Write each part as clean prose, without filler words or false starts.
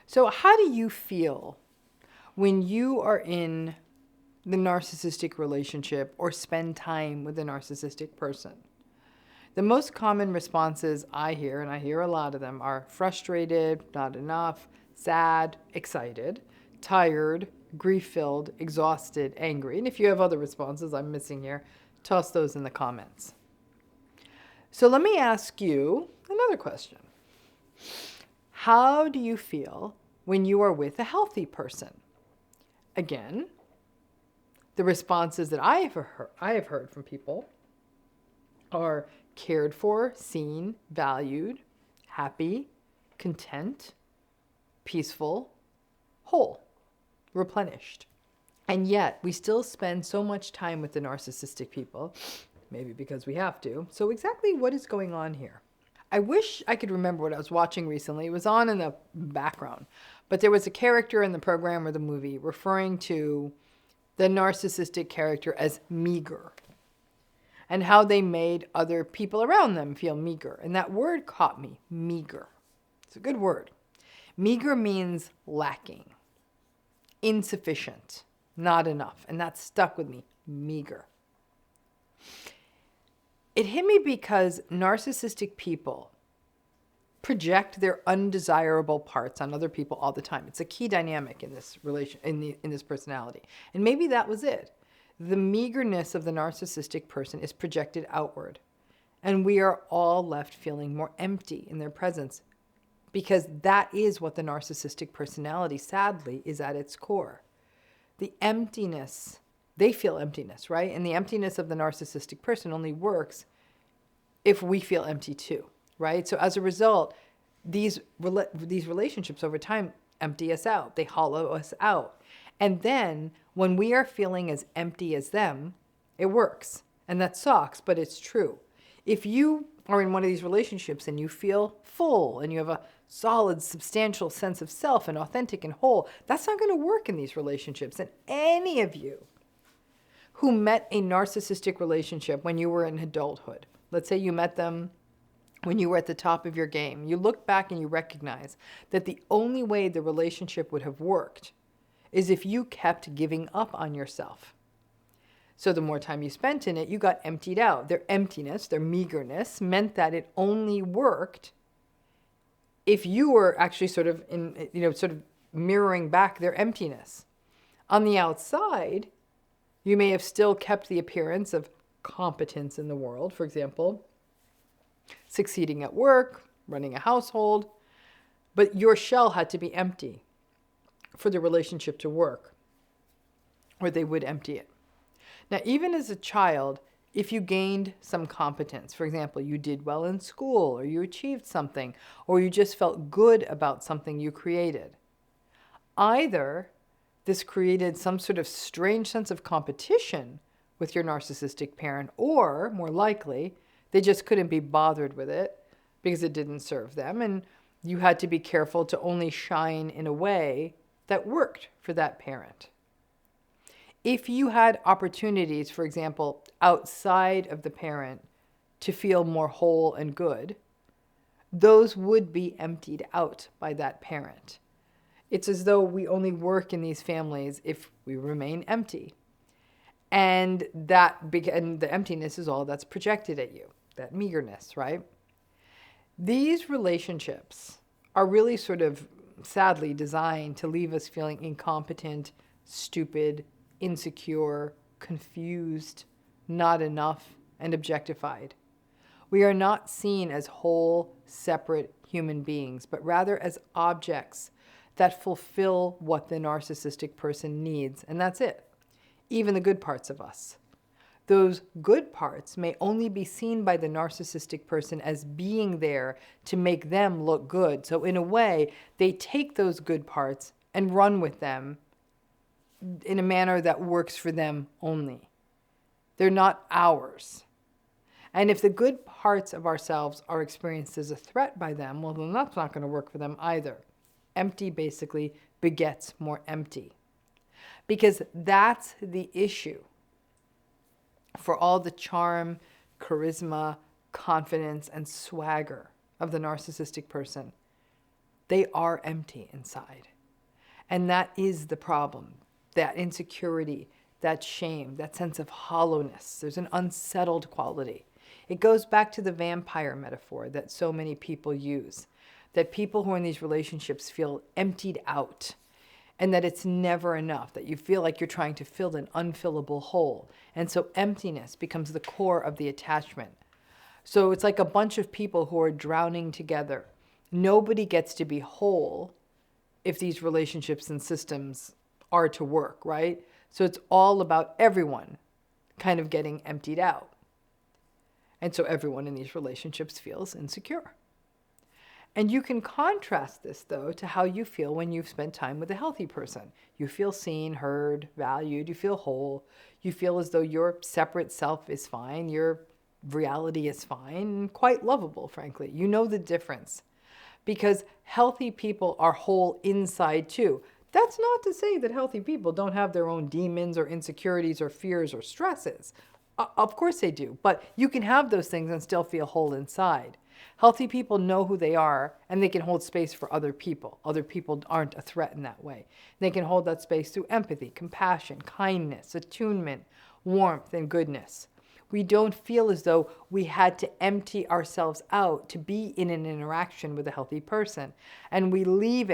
So how do you feel when you are in the narcissistic relationship or spend time with a narcissistic person? The most common responses I hear, and I hear a lot of them, are frustrated, not enough, sad, excited, tired, grief-filled, exhausted, angry. And if you have other responses I'm missing here, toss those in the comments. So let me ask you another question. How do you feel when you are with a healthy person? Again, the responses that I have heard from people are cared for, seen, valued, happy, content, peaceful, whole, replenished. And yet we still spend so much time with the narcissistic people, maybe because we have to. So exactly what is going on here? I wish I could remember what I was watching recently. It was on in the background, but there was a character in the program or the movie referring to the narcissistic character as meager, and how they made other people around them feel meager. And that word caught me, meager. It's a good word. Meager means lacking, insufficient, not enough. And that stuck with me, meager. It hit me because narcissistic people project their undesirable parts on other people all the time. It's a key dynamic in this relation, in this personality. And maybe that was it. The meagerness of the narcissistic person is projected outward. And we are all left feeling more empty in their presence, because that is what the narcissistic personality, sadly, is at its core. The emptiness, they feel emptiness, right? And the emptiness of the narcissistic person only works if we feel empty too, right? So as a result, these relationships over time empty us out. They hollow us out. And then when we are feeling as empty as them, it works. And that sucks, but it's true. If you are in one of these relationships and you feel full and you have a solid, substantial sense of self and authentic and whole, that's not going to work in these relationships. And any of you who met a narcissistic relationship when you were in adulthood, let's say you met them when you were at the top of your game, you look back and you recognize that the only way the relationship would have worked is if you kept giving up on yourself. So the more time you spent in it, you got emptied out. Their emptiness, their meagerness, meant that it only worked if you were actually sort of mirroring back their emptiness. On the outside, you may have still kept the appearance of competence in the world, for example, succeeding at work, running a household, but your shell had to be empty for the relationship to work, or they would empty it. Now, even as a child, if you gained some competence, for example, you did well in school, or you achieved something, or you just felt good about something you created, either this created some sort of strange sense of competition with your narcissistic parent, or more likely, they just couldn't be bothered with it because it didn't serve them, and you had to be careful to only shine in a way that worked for that parent. If you had opportunities, for example, outside of the parent to feel more whole and good, those would be emptied out by that parent. It's as though we only work in these families if we remain empty. And the emptiness is all that's projected at you, that meagerness, right? These relationships are really sort of sadly designed to leave us feeling incompetent, stupid, insecure, confused, not enough, and objectified. We are not seen as whole, separate human beings, but rather as objects that fulfill what the narcissistic person needs, and that's it. Even the good parts of us. Those good parts may only be seen by the narcissistic person as being there to make them look good. So in a way, they take those good parts and run with them in a manner that works for them only. They're not ours. And if the good parts of ourselves are experienced as a threat by them, well, then that's not going to work for them either. Empty basically begets more empty. Because that's the issue. For all the charm, charisma, confidence, and swagger of the narcissistic person, They are empty inside. And that is the problem. That insecurity, that shame, that sense of hollowness. There's an unsettled quality. It goes back to the vampire metaphor that so many people use. That people who are in these relationships feel emptied out. And that it's never enough. That you feel like you're trying to fill an unfillable hole. And so emptiness becomes the core of the attachment. So it's like a bunch of people who are drowning together. Nobody gets to be whole if these relationships and systems are to work, right? So it's all about everyone kind of getting emptied out. And so everyone in these relationships feels insecure. And you can contrast this, though, to how you feel when you've spent time with a healthy person. You feel seen, heard, valued, you feel whole. You feel as though your separate self is fine, your reality is fine, and quite lovable, frankly. You know the difference. Because healthy people are whole inside too. That's not to say that healthy people don't have their own demons or insecurities or fears or stresses. Of course they do, but you can have those things and still feel whole inside. Healthy people know who they are and they can hold space for other people. Other people aren't a threat in that way. They can hold that space through empathy, compassion, kindness, attunement, warmth, and goodness. We don't feel as though we had to empty ourselves out to be in an interaction with a healthy person. And we leave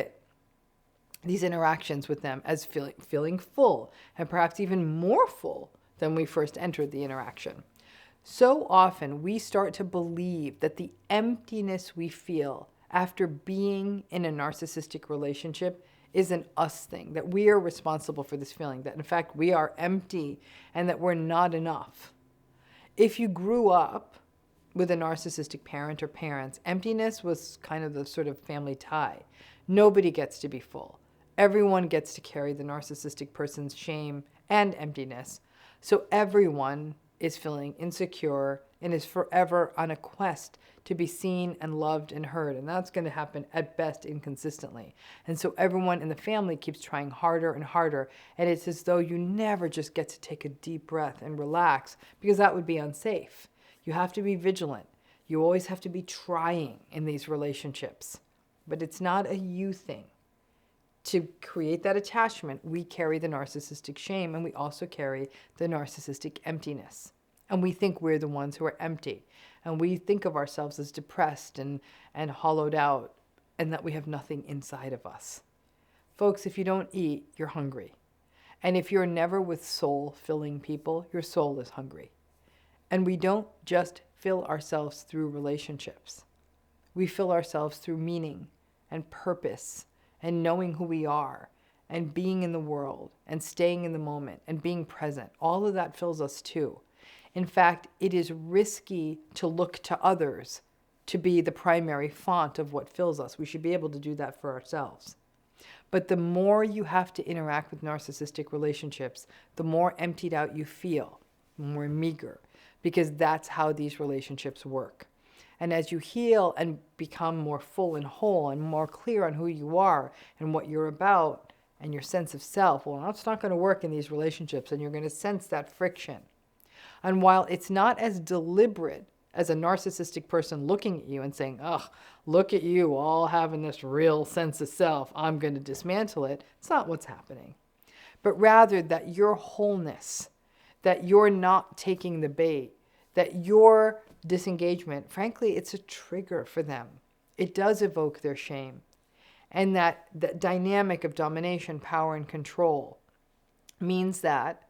these interactions with them as feeling full, and perhaps even more full than we first entered the interaction. So often we start to believe that the emptiness we feel after being in a narcissistic relationship is an us thing, that we are responsible for this feeling, that in fact we are empty and that we're not enough. If you grew up with a narcissistic parent or parents, emptiness was kind of the sort of family tie. Nobody gets to be full. Everyone gets to carry the narcissistic person's shame and emptiness. So everyone is feeling insecure and is forever on a quest to be seen and loved and heard. And that's going to happen at best inconsistently. And so everyone in the family keeps trying harder and harder. And it's as though you never just get to take a deep breath and relax, because that would be unsafe. You have to be vigilant. You always have to be trying in these relationships. But it's not a you thing. To create that attachment, we carry the narcissistic shame, and we also carry the narcissistic emptiness. And we think we're the ones who are empty. And we think of ourselves as depressed and hollowed out, and that we have nothing inside of us. Folks, if you don't eat, you're hungry. And if you're never with soul-filling people, your soul is hungry. And we don't just fill ourselves through relationships. We fill ourselves through meaning and purpose and knowing who we are and being in the world and staying in the moment and being present. All of that fills us too. In fact, it is risky to look to others to be the primary font of what fills us. We should be able to do that for ourselves. But the more you have to interact with narcissistic relationships, the more emptied out you feel, more meager, because that's how these relationships work. And as you heal and become more full and whole and more clear on who you are and what you're about and your sense of self, well, that's not going to work in these relationships, and you're going to sense that friction. And while it's not as deliberate as a narcissistic person looking at you and saying, "Ugh, look at you all having this real sense of self, I'm going to dismantle it," it's not what's happening. But rather that your wholeness, that you're not taking the bait, that your disengagement, frankly, it's a trigger for them. It does evoke their shame. And that dynamic of domination, power, and control means that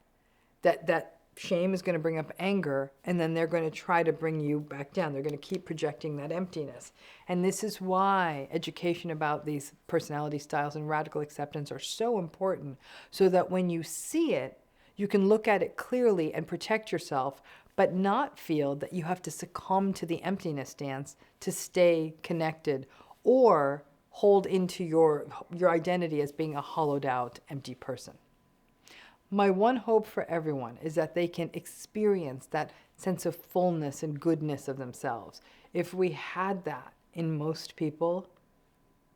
shame is going to bring up anger, and then they're going to try to bring you back down. They're going to keep projecting that emptiness. And this is why education about these personality styles and radical acceptance are so important, so that when you see it, you can look at it clearly and protect yourself, but not feel that you have to succumb to the emptiness dance to stay connected or hold into your identity as being a hollowed out, empty person. My one hope for everyone is that they can experience that sense of fullness and goodness of themselves. If we had that in most people,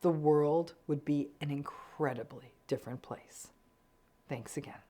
the world would be an incredibly different place. Thanks again.